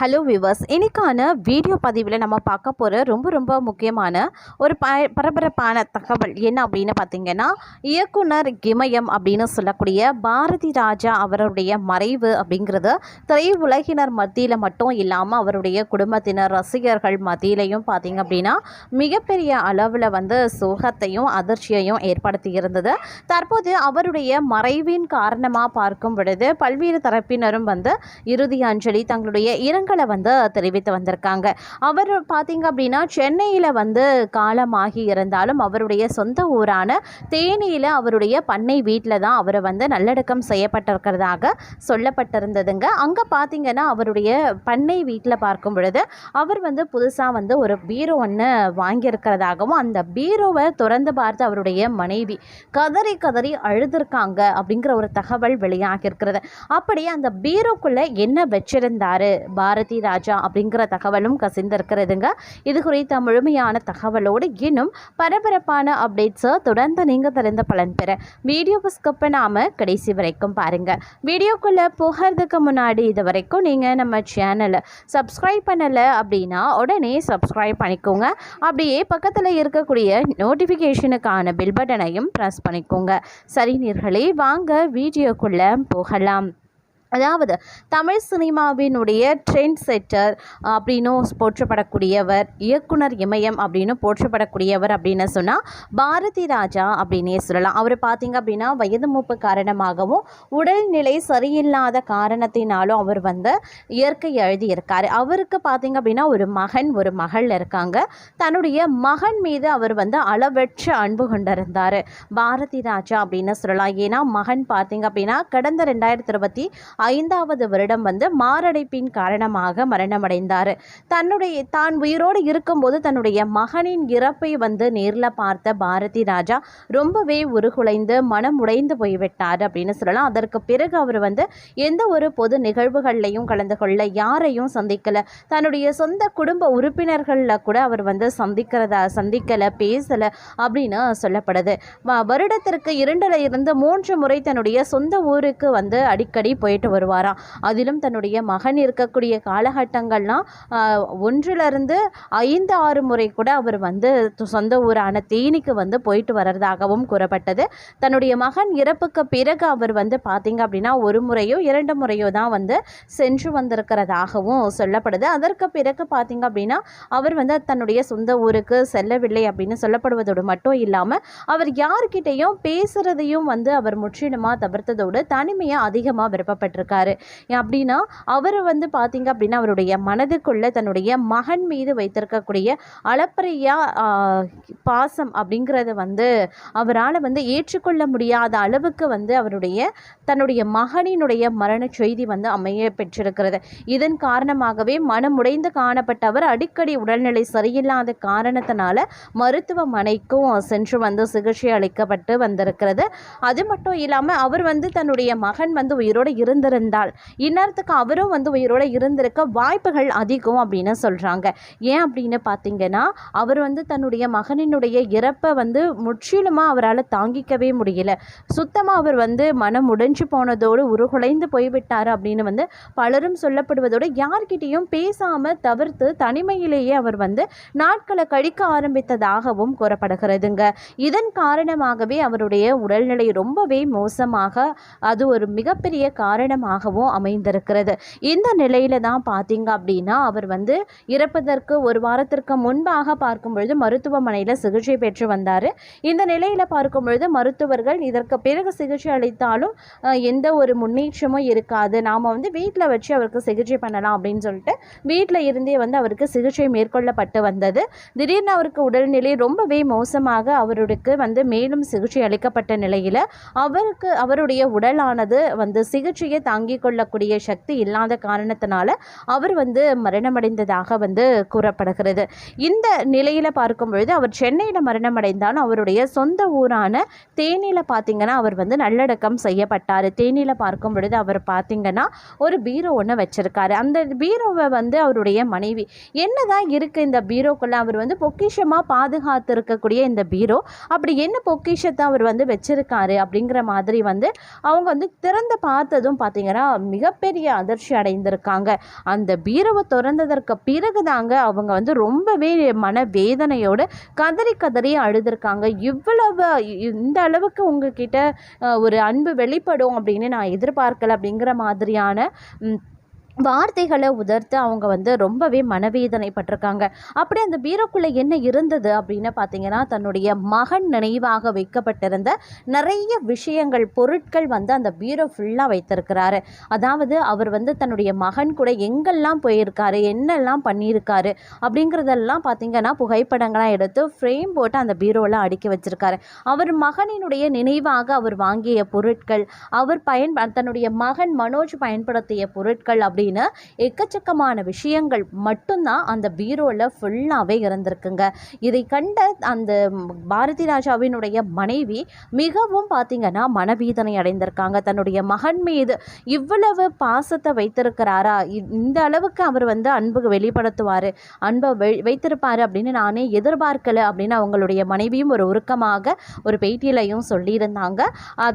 Hello viewers, இன்னைக்கான video பதிவில் நம்ம பார்க்க போகிற ரொம்ப முக்கியமான ஒரு பரபரப்பான தகவல் என்ன அப்படின்னு பார்த்தீங்கன்னா, இயக்குனர் இமயம் அப்படின்னு சொல்லக்கூடிய பாரதி ராஜா அவருடைய மறைவு அப்படிங்கிறது திரையுலகினர் மத்தியில் மட்டும் இல்லாமல் அவருடைய குடும்பத்தினர் ரசிகர்கள் மத்தியிலையும் பார்த்தீங்க அப்படின்னா மிகப்பெரிய அளவில் சோகத்தையும் அதிர்ச்சியையும் ஏற்படுத்தி இருந்தது. தற்போது அவருடைய மறைவின் காரணமாக பார்க்கும் பொழுது பல்வேறு தரப்பினரும் இறுதி அஞ்சலி தங்களுடைய இரங்கலை தெரிவித்து வந்திருக்காங்க. அவர் பார்த்தீங்க அப்படின்னா சென்னையில் காலமாகி இருந்தாலும் அவருடைய சொந்த ஊரான தேனியில் அவருடைய பண்ணை வீட்டில் தான் அவர் நல்லடக்கம் செய்யப்பட்டிருக்கிறதாக சொல்லப்பட்டிருந்ததுங்க. அங்கே பார்த்தீங்கன்னா அவருடைய பண்ணை வீட்டில் பார்க்கும் பொழுது அவர் புதுசாக ஒரு பீரோ ஒன்று வாங்கியிருக்கிறதாகவும் அந்த பீரோவை திறந்து பார்த்து அவருடைய மனைவி கதறி கதறி அழுதுருக்காங்க அப்படிங்கிற ஒரு தகவல் வெளியாகி இருக்கிறது. அப்படியே அந்த பீரோக்குள்ளே என்ன வச்சிருந்தாரு பாரதி ராஜா அப்படிங்கிற தகவலும் கசிந்திருக்கிறதுங்க. இது குறித்த முழுமையான தகவலோடு இன்னும் பரபரப்பான அப்டேட்ஸை தொடர்ந்து நீங்கள் தெரிந்த பலன் பெற வீடியோவை ஸ்கிப் பண்ணாம கடைசி வரைக்கும் பாருங்க. வீடியோக்குள்ளே போகிறதுக்கு முன்னாடி இது வரைக்கும் நீங்கள் நம்ம சேனலை சப்ஸ்கிரைப் பண்ணலை அப்படின்னா உடனே சப்ஸ்கிரைப் பண்ணிக்கோங்க. அப்படியே பக்கத்தில் இருக்கக்கூடிய நோட்டிஃபிகேஷனுக்கான பில் பட்டனையும் ப்ரெஸ் பண்ணிக்கோங்க. சரி நேயர்களே, வாங்க வீடியோக்குள்ளே போகலாம். அதாவது தமிழ் சினிமாவினுடைய ட்ரெண்ட் செட்டர் அப்படின்னு போற்றப்படக்கூடியவர், இயக்குனர் இமயம் அப்படின்னு போற்றப்படக்கூடியவர் அப்படின்னு சொன்னால் பாரதி ராஜா அப்படின்னே சொல்லலாம். அவர் பார்த்திங்க அப்படின்னா வயது மூப்பு காரணமாகவும் உடல்நிலை சரியில்லாத காரணத்தினாலும் அவர் இயற்கை எழுதியிருக்கார். அவருக்கு பார்த்திங்க அப்படின்னா ஒரு மகன் ஒரு மகள் இருக்காங்க. தன்னுடைய மகன் மீது அவர் அளவற்ற அன்பு கொண்டிருந்தார் பாரதி ராஜா அப்படின்னு சொல்லலாம். ஏன்னா மகன் பார்த்திங்க அப்படின்னா கடந்த 2025 வருடம் மாரடைப்பின் காரணமாக மரணமடைந்தார். தான் உயிரோடு இருக்கும்போது தன்னுடைய மகனின் இறப்பை நேரில் பார்த்த பாரதி ராஜா ரொம்பவே உருகுலைந்து மனம் உடைந்து போய்விட்டார் அப்படின்னு சொல்லலாம். அதற்கு பிறகு அவர் எந்த ஒரு பொது நிகழ்வுகள்லையும் கலந்து கொள்ள, யாரையும் சந்திக்கலை. தன்னுடைய சொந்த குடும்ப உறுப்பினர்களில் கூட அவர் சந்திக்கலை, பேசலை அப்படின்னு சொல்லப்படுது. வருடத்திற்கு 2 முறை தன்னுடைய சொந்த ஊருக்கு அடிக்கடி போயிட்டு வருவாராம். அதிலும் தன்னுடைய மகன் இருக்கக்கூடிய காலகட்டங்கள்லாம் 1-5-6 முறை கூட அவர் சொந்த ஊரான தேனிக்கு போயிட்டு வர்றதாகவும் கூறப்பட்டது. தன்னுடைய மகன் இறப்புக்கு பிறகு அவர் பார்த்தீங்க அப்படின்னா 1 முறையோ 2 முறையோ தான் சென்று வந்திருக்கிறதாகவும் சொல்லப்படுது. அதற்கு பிறகு பார்த்தீங்க அப்படின்னா அவர் தன்னுடைய சொந்த ஊருக்கு செல்லவில்லை அப்படின்னு சொல்லப்படுவதோடு மட்டும் இல்லாமல் அவர் யார்கிட்டையும் பேசுறதையும் அவர் முற்றிலுமாக தவிர்த்ததோடு தனிமையாக அதிகமாக விருப்பப்பட்டிருக்காரு. அப்படின்னா அவர் பார்த்தீங்க அப்படின்னா அவருடைய மனதுக்குள்ள தன்னுடைய மகன் மீது வைத்திருக்கக்கூடிய அளப்பரிய பாசம் அப்படிங்கிறது அவரால் ஏற்றுக்கொள்ள முடியாத அளவுக்கு அவருடைய தன்னுடைய மகனினுடைய மரண செய்தி அமைய பெற்றிருக்கிறது. இதன் காரணமாகவே மனமுடைந்து காணப்பட்டவர் அடிக்கடி உடல்நிலை சரியில்லாத காரணத்தினால மருத்துவமனைக்கும் சென்று சிகிச்சை அளிக்கப்பட்டு வந்திருக்கிறது. அது மட்டும் இல்லாமல் அவர் தன்னுடைய மகன் உயிரோடு இருந்திருந்தால் இந்நேரத்துக்கு அவரும் உயிரோடு இருந்திருக்க வாய்ப்புகள் அதிகம் அப்படின்னு சொல்கிறாங்க. ஏன் அப்படின்னு பார்த்தீங்கன்னா அவர் தன்னுடைய மகனினுடைய இறப்பை முற்றிலுமாக அவரால் தாங்கிக்கவே முடியல. சுத்தமாக அவர் மனம் உடைஞ்சு போனதோடு உருகுலைந்து போய்விட்டார் அப்படின்னு பலரும் சொல்லப்படுவதோடு யார்கிட்டையும் பேசாமல் தவிர்த்து தனிமையிலேயே அவர் நாட்களை கழிக்க ஆரம்பித்ததாகவும் கூறப்படுகிறதுங்க. இதன் காரணமாகவே அவருடைய உடல்நிலை ரொம்பவே மோசமாக அது ஒரு மிகப்பெரிய காரணமாகவும் அமைந்திருக்கிறது. இந்த நிலையில தான் பார்த்தீங்க அப்படின்னா அவர் இறப்பதற்கு 1 வாரத்திற்கு முன்பாக பார்க்கும் பொழுது மருத்துவமனையில் சிகிச்சை பெற்று வந்தார். இந்த நிலையில் பார்க்கும் பொழுது மருத்துவர்கள் இதற்கு பிறகு சிகிச்சை அளித்தாலும் எந்த ஒரு முன்னேற்றமும் இருக்காது, நாம் வீட்டில் வச்சு அவருக்கு சிகிச்சை பண்ணலாம் அப்படின்னு சொல்லிட்டு வீட்டில் இருந்தே அவருக்கு சிகிச்சை மேற்கொள்ளப்பட்டு வந்தது. திடீர்னு அவருக்கு உடல்நிலை ரொம்பவே மோசமாக அவருக்கு மேலும் சிகிச்சை அளிக்கப்பட்ட நிலையில் அவருடைய உடலானது சிகிச்சையை தாங்கிக் கொள்ளக்கூடிய சக்தி இல்லாத காரணத்தினால அவர் மரணமடைந்ததாக கூறப்படுகிறது. இந்த நிலையில் பார்க்கும் பொழுது அவர் சென்னையில் மரணமடைந்தாலும் அவருடைய சொந்த ஊரான தேனியில் பார்த்தீங்கன்னா அவர் நல்லடக்கம் செய்யப்பட்டார். தேனியில் பார்க்கும் பொழுது அவர் பார்த்தீங்கன்னா ஒரு பீரோ ஒன்று வச்சிருக்காரு. அந்த பீரோவை அவருடைய மனைவி என்னதான் இருக்குது இந்த பீரோக்குள்ள, அவர் பொக்கிஷமாக பாதுகாத்து இருக்கக்கூடிய இந்த பீரோ அப்படி என்ன பொக்கிஷத்தை அவர் வச்சிருக்காரு அப்படிங்கிற மாதிரி அவங்க திறந்து பார்த்ததும் பார்த்திங்கன்னா மிகப்பெரிய அதிர்ச்சி அடைந்திருக்காங்க. அந்த பீரோவை திறந்ததற்கு பிறகு தாங்க அவங்க வந்து ரொம்பவே மனவேதனையோடு கதறி கதறி அழுதுருக்காங்க. இவ்வளவு இந்த அளவுக்கு உங்ககிட்ட ஒரு அன்பு வெளிப்படும் அப்படின்னு நான் எதிர்பார்க்கல அப்படிங்கிற மாதிரியான வார்த்தைகளை உதிர்த்து அவங்க வந்து ரொம்பவே மனவேதனைப்பட்டிருக்காங்க. அப்படி அந்த பீரோக்குள்ளே என்ன இருந்தது அப்படின்னு பார்த்தீங்கன்னா, தன்னுடைய மகன் நினைவாக வைக்கப்பட்டிருந்த நிறைய விஷயங்கள், பொருட்கள் வந்து அந்த பீரோ ஃபுல்லாக வைத்திருக்கிறாரு. அதாவது அவர் வந்து தன்னுடைய மகன் கூட எங்கெல்லாம் போயிருக்காரு, என்னெல்லாம் பண்ணியிருக்காரு அப்படிங்கிறதெல்லாம் பார்த்தீங்கன்னா புகைப்படங்களாக எடுத்து ஃப்ரேம் போட்டு அந்த பீரோவில் அடுக்கி வச்சிருக்காரு. அவர் மகனினுடைய நினைவாக அவர் வாங்கிய பொருட்கள், அவர் தன்னுடைய மகன் மனோஜ் பயன்படுத்திய பொருட்கள் அப்படின்னு எக்கச்சக்கமான விஷயங்கள் மட்டும்தான் அந்த பீரோல ஃபுல்லாவே இருந்திருக்குங்க. இதை கண்ட அந்த பாரதி ராஜாவினுடைய மனைவி மிகவும் பார்த்தீங்கன்னா மனவேதனை அடைந்திருக்காங்க. தன்னுடைய மகன் மீது இவ்வளவு பாசத்தை வைத்திருக்கிறாரா, இந்த அளவுக்கு அவர் வந்து அன்பு வெளிப்படுத்துவார், அன்பை வைத்திருப்பார் அப்படின்னு நானே எதிர்பார்க்கல அப்படின்னு அவங்களுடைய மனைவியும் ஒரு உருக்கமாக ஒரு பேட்டியிலையும் சொல்லியிருந்தாங்க.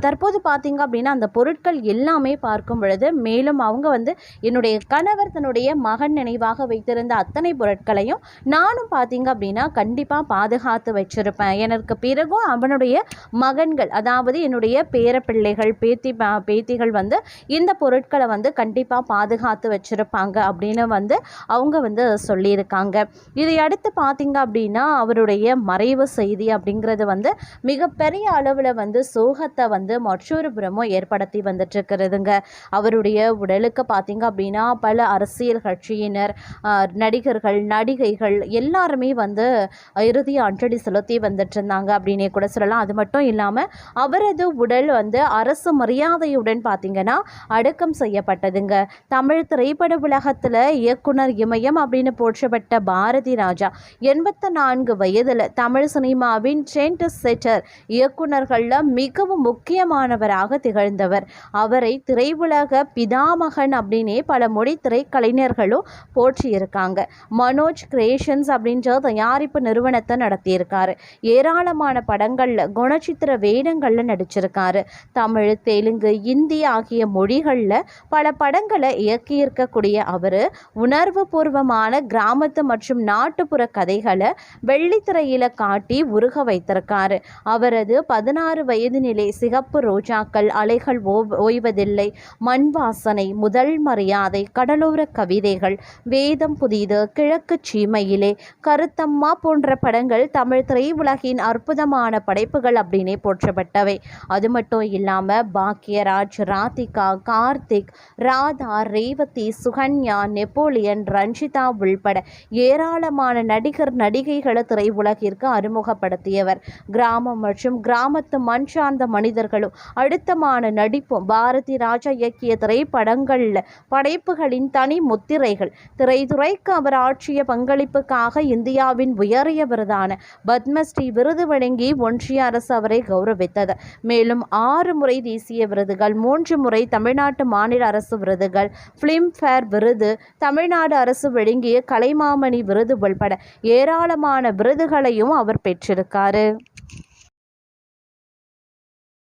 தற்போது பார்த்தீங்க அப்படின்னா அந்த பொருட்கள் எல்லாமே பார்க்கும் பொழுது மேலும் அவங்க வந்து என்னுடைய கணவர் தன்னுடைய மகன் நினைவாக வைத்திருந்த அத்தனை பொருட்களையும் நானும் பார்த்தீங்க அப்படின்னா கண்டிப்பாக பாதுகாத்து வச்சிருப்பேன். எனக்கு பிறகும் அவனுடைய மகன்கள், அதாவது என்னுடைய பேரப்பிள்ளைகள், பேத்திகள் வந்து இந்த பொருட்களை வந்து கண்டிப்பாக பாதுகாத்து வச்சிருப்பாங்க அப்படின்னு வந்து அவங்க வந்து சொல்லியிருக்காங்க. இதை அடுத்து பார்த்தீங்க அப்படின்னா அவருடைய மறைவு செய்தி அப்படிங்கிறது வந்து மிகப்பெரிய அளவில் வந்து சோகத்தை வந்து மற்றொரு புறமும் ஏற்படுத்தி வந்துட்டு இருக்கிறதுங்க. அவருடைய உடலுக்கு பார்த்தீங்க அப்படின்னா பல அரசியல் கட்சியினர், நடிகர்கள், நடிகைகள் எல்லாருமே வந்து இறுதி அஞ்சலி செலுத்தி வந்துட்டு இருந்தாங்க அப்படின்னே கூட சொல்லலாம். அது மட்டும் இல்லாமல் அவரது உடல் வந்து அரசு மரியாதையுடன் பார்த்தீங்கன்னா அடக்கம் செய்யப்பட்டதுங்க. தமிழ் திரைப்பட உலகத்தில் இயக்குனர் இமயம் அப்படின்னு போற்றப்பட்ட பாரதி ராஜா 84 வயதில் தமிழ் சினிமாவின் ட்ரெண்ட் செட்டர் இயக்குனர்களில் மிகவும் முக்கியமானவராக திகழ்ந்தவர். அவரை திரையுலக பிதாமகன் அப்படின்னே பல மொழி திரைக்கலைஞர்களும் போற்றியிருக்காங்க. மனோஜ் கிரியேஷன்ஸ் அப்படின்ற தயாரிப்பு நிறுவனத்தை நடத்தியிருக்காரு. ஏராளமான படங்களில் குணச்சித்திர வேடங்களில் நடிச்சிருக்காரு. தமிழ், தெலுங்கு, இந்தி ஆகிய மொழிகளில் பல படங்களை இயக்கியிருக்கக்கூடிய அவர் உணர்வு பூர்வமான கிராமத்து மற்றும் நாட்டுப்புற கதைகளை வெள்ளித்திரையில காட்டி உருக வைத்திருக்காரு. அவரது 16 வயது நிலை, சிகப்பு ரோஜாக்கள், அலைகள் ஓய்வதில்லை, மண் வாசனை, முதல் மரியாதை, கடலோர கவிதைகள், வேதம் புதிது, கிழக்கு சீமையிலே, கருத்தம்மா போன்ற படங்கள் தமிழ் திரையுலகின் அற்புதமான படைப்புகள் அப்படின்னே போற்றப்பட்டவை. அது மட்டும் இல்லாமல் பாக்யராஜ், ராதிகா, கார்த்திக், ராதா, ரேவதி, சுகன்யா, நெப்போலியன், ரஞ்சிதா உள்பட ஏராளமான நடிகர் நடிகைகளை திரையுலகிற்கு அறிமுகப்படுத்தியவர். கிராமம் மற்றும் கிராமத்து மண் சார்ந்த மனிதர்களும் அழுத்தமான நடிப்பும் பாரதி ராஜா இயக்கிய திரைப்படங்கள் படைப்புகளின் தனி முத்திரைகள். திரைத்துறைக்கு அவர் ஆற்றிய பங்களிப்புக்காக இந்தியாவின் உயரிய விருதான பத்மஸ்ரீ விருது வழங்கி ஒன்றிய அரசு அவரை கௌரவித்தது. மேலும் 6 முறை தேசிய விருதுகள், 3 முறை தமிழ்நாட்டு மாநில அரசு விருதுகள், பிலிம்பேர் விருது, தமிழ்நாடு அரசு வழங்கிய கலைமாமணி விருது உள்பட ஏராளமான விருதுகளையும் அவர் பெற்றிருக்காரு.